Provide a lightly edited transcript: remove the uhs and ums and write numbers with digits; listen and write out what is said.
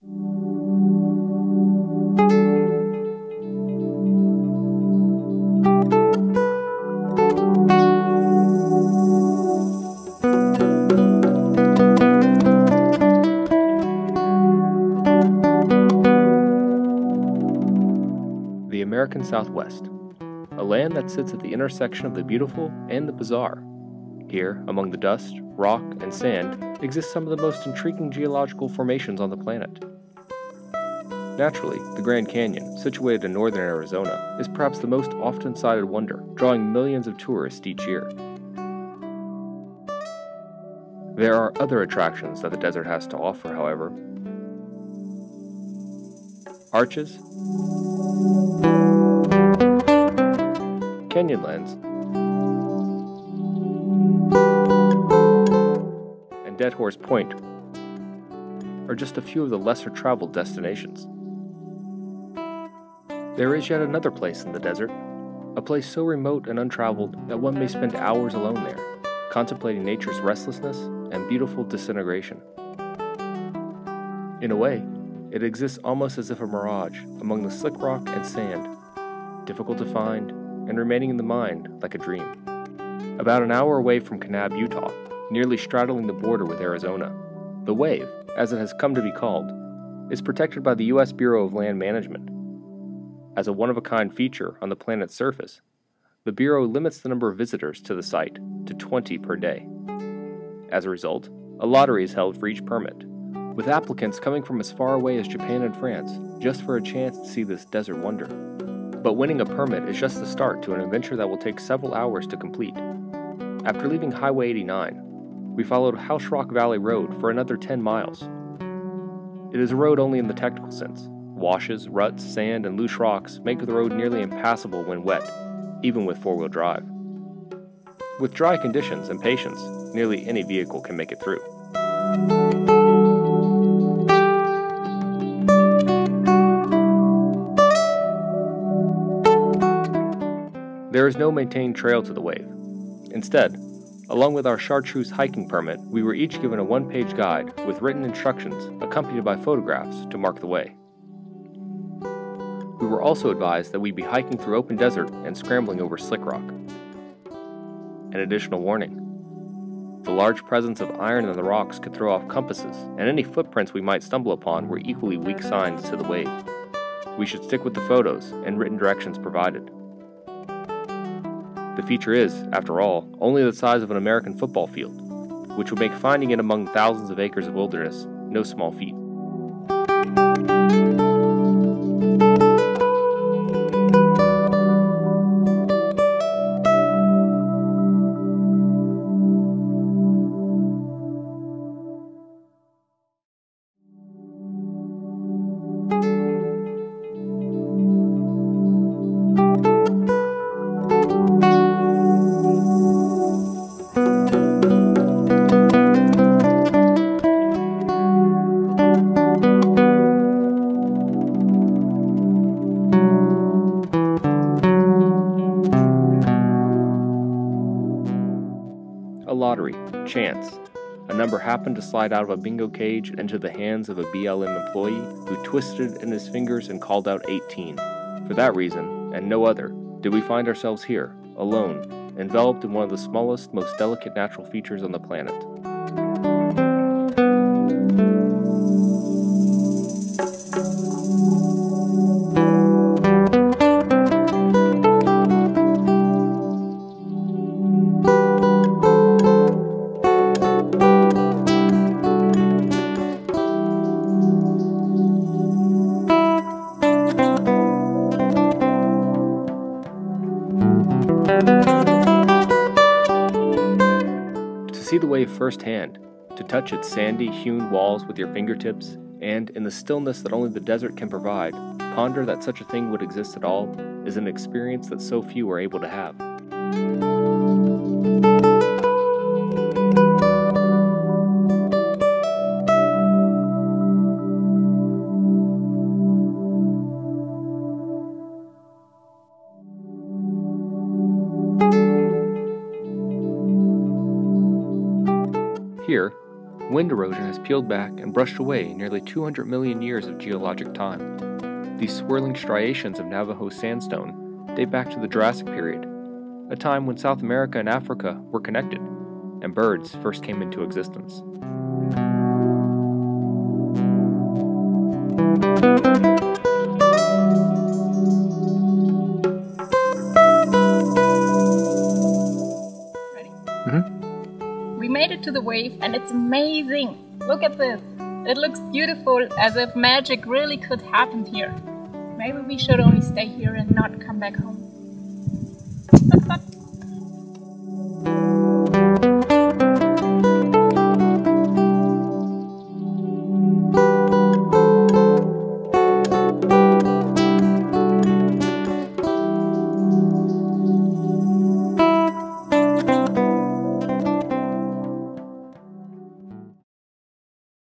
The American Southwest, a land that sits at the intersection of the beautiful and the bizarre. Here, among the dust, rock, and sand, exist some of the most intriguing geological formations on the planet. Naturally, the Grand Canyon, situated in northern Arizona, is perhaps the most often cited wonder, drawing millions of tourists each year. There are other attractions that the desert has to offer, however. Arches, Canyonlands, and Dead Horse Point are just a few of the lesser traveled destinations. There is yet another place in the desert, a place so remote and untraveled that one may spend hours alone there, contemplating nature's restlessness and beautiful disintegration. In a way, it exists almost as if a mirage among the slick rock and sand, difficult to find and remaining in the mind like a dream. About an hour away from Kanab, Utah, nearly straddling the border with Arizona, the Wave, as it has come to be called, is protected by the U.S. Bureau of Land Management. As a one-of-a-kind feature on the planet's surface, the Bureau limits the number of visitors to the site to 20 per day. As a result, a lottery is held for each permit, with applicants coming from as far away as Japan and France just for a chance to see this desert wonder. But winning a permit is just the start to an adventure that will take several hours to complete. After leaving Highway 89, we followed House Rock Valley Road for another 10 miles. It is a road only in the technical sense. Washes, ruts, sand, and loose rocks make the road nearly impassable when wet, even with four-wheel drive. With dry conditions and patience, nearly any vehicle can make it through. There is no maintained trail to the Wave. Instead, along with our chartreuse hiking permit, we were each given a one-page guide with written instructions accompanied by photographs to mark the way. We were also advised that we'd be hiking through open desert and scrambling over slick rock. An additional warning: the large presence of iron in the rocks could throw off compasses, and any footprints we might stumble upon were equally weak signs to the Wave. We should stick with the photos and written directions provided. The feature is, after all, only the size of an American football field, which would make finding it among thousands of acres of wilderness no small feat. A lottery, chance. A number happened to slide out of a bingo cage and into the hands of a BLM employee who twisted it in his fingers and called out 18. For that reason, and no other, did we find ourselves here, alone, enveloped in one of the smallest, most delicate natural features on the planet. To see the Wave firsthand, to touch its sandy, hewn walls with your fingertips, and, in the stillness that only the desert can provide, ponder that such a thing would exist at all, is an experience that so few are able to have. Here, Wind erosion has peeled back and brushed away nearly 200 million years of geologic time. These swirling striations of Navajo sandstone date back to the Jurassic period, a time when South America and Africa were connected, and birds first came into existence. We made it to the wave and it's amazing! Look at this! It looks beautiful, as if magic really could happen here. Maybe we should only stay here and not come back home.